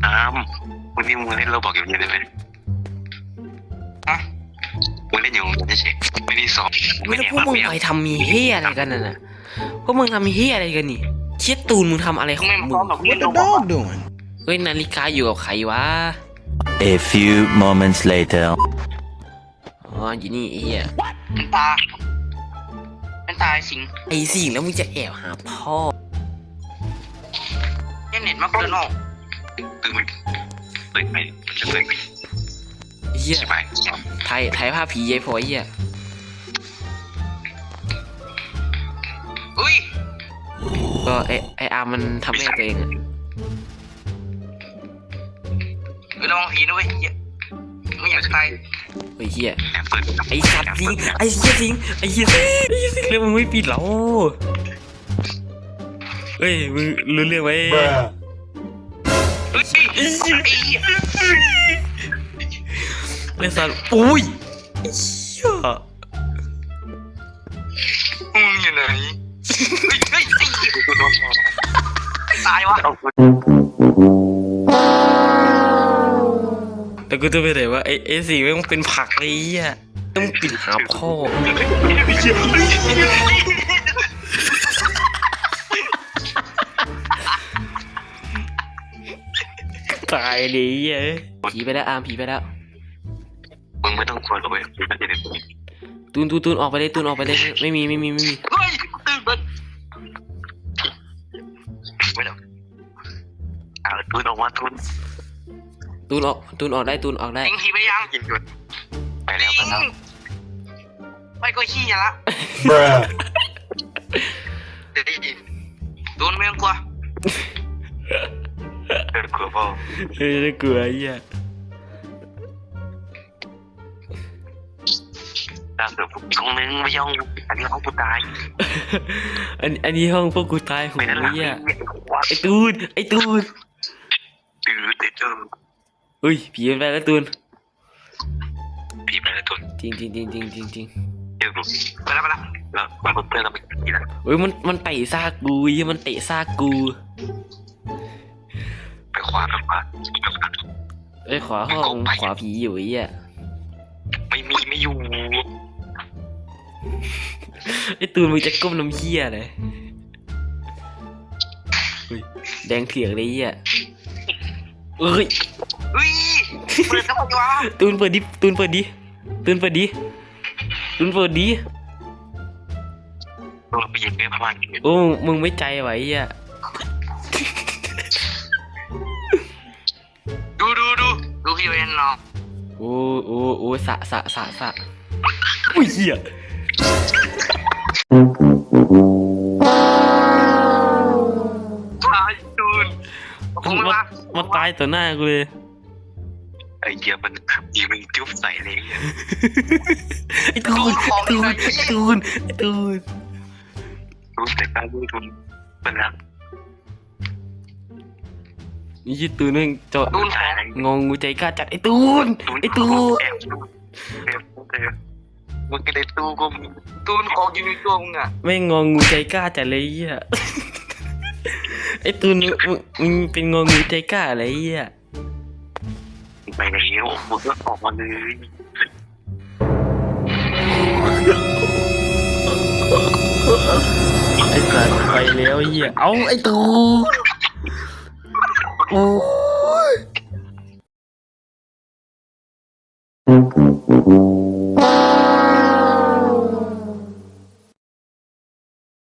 อามวันนี้มึงเล่นโรบอกอย่างนี้ได้ไหมมึงเล่นอย่างนี้ใช่ไม่ได้สอบไม่ได้พวกมึงไปทำมีเฮียอะไรกันน่ะพวกมึงทำมีเฮียอะไรกันนี่เชี่ยตูนมึงทำอะไรของมึง What the dog doing? เฮ้ยนาฬิกาอยู่กับใครวะ A few moments later. อ๋ออยู่นี่ไอ้เฮีย เป็นตาไอ้สิง ไอ้สิ่งแล้วมึงจะแอบหาพ่อ เน็ตมาเกินออก ตื่นไหมตื่นไหมมันจะตื่นไหม ไอ้เฮีย ใช่ไหม ถ่ายภาพผียายพอไอ้เฮีย อุ้ย ก็ไออาร์มันทำแม่ตัวเองอะ ระวังผีนะเว้ยไม่อยากตาย เฮ้ยเฮีย แอบเปิด ไอสัตว์สิงไอเฮียสิงไอเฮียสิงแล้วมึงไม่ปิดเหรอเฮ้ยมึงรู้เรื่องไหม เฮ้ยไอ้เหี้ย ไอสัตว์อุ้ยไอ้เฮีย มึงอยู่ไหนเฮ้ยไอ้เหี้ยตายวะ แต่กูจะไปไหนวะไอสิ่งแม่งเป็นผักเลยอ่ะต้องปิดหาพ่อตายดิเอ้ยผีไปแล้วอาร์มผีไปแล้ว มึงไม่ต้องกลัวหรอกเว้ยมึงไม่ได้เป็น ตูนออกไปเลยตูนออกไปเลยไม่มี เฮ้ยตื่นเบิด ไม่หรอกทุนออกมาทุน ตูนออกได้ตูนออกได้ สิงผีไปยัง กินจุดไปแล้วไปแล้ว ไปก็ขี้อย่าละ Bruh. เดี๋ยวดิโดนไม่ต้องกลัว กลัวเปล่า เฮ้ยน่ากลัวไอ้เหี้ย ดาวเสืออีกห้องนึงไม่ยองอันนี้ห้องกูตาย อันนี้ห้องพวกกูตายของ ไปนั่นหลั ไอ้ ง เหี้ย วัด ไอ้ตูน ตื่นเต้นจน เฮ้ยผีมันไปแล้วตูน ผีไปแล้วทุน จริง เดี๋ยวดู ไปแล้วแล้วมาเพื่อนเราไปกินอะไร เฮ้ยมันเตะซากกูไอ้เหี้ยมันเตะซากกู ไปขวาไปขวา ไอ้ยขวาห้องขวาผีอยู่ไอ้เหี้ย ไม่อยู่ ไอ้ตูนมึงจะก้มน้ำเหี้ยเลยเฮ้ยแดงเถียงเลยไอ้เหี้ยเอ้ย เฮ้ยเปิดแล้ววะ ตูนเปิดดิเราไปยิงเนื้อพม่ากิน โอ้มึงไม่ใจไหวไอ้เหี้ย ดูพี่เวนเนาะ โอ้สะอุ้ยเหี้ย ตายจูนผมไม่มา มันตายต่อหน้ากูเลย ไอ้เหี้ยมันยิงมันจุ๊บใส่เลย ไอ้ตูน รู้แต่การดูทุนเป็นรัก นี่ชื่อตูนแม่งเจาะ ตูนของ งงูใจกล้าจัดไอ้ตูน แอบมึงก็ได้ตู้ก็มึง ตูนของอยู่ในตัวมึงอ่ะ แม่งงูใจกล้าจัดเลยไอ้เหี้ยไอ้ตูนมึงเป็นงูใจกล้าอะไรไอ้เหี้ย ไปแล้วมึงก็ออกมาเลย ไอ้สัตว์ไปแล้วไอ้เหี้ยเอาไอ้ตูนโอ้ย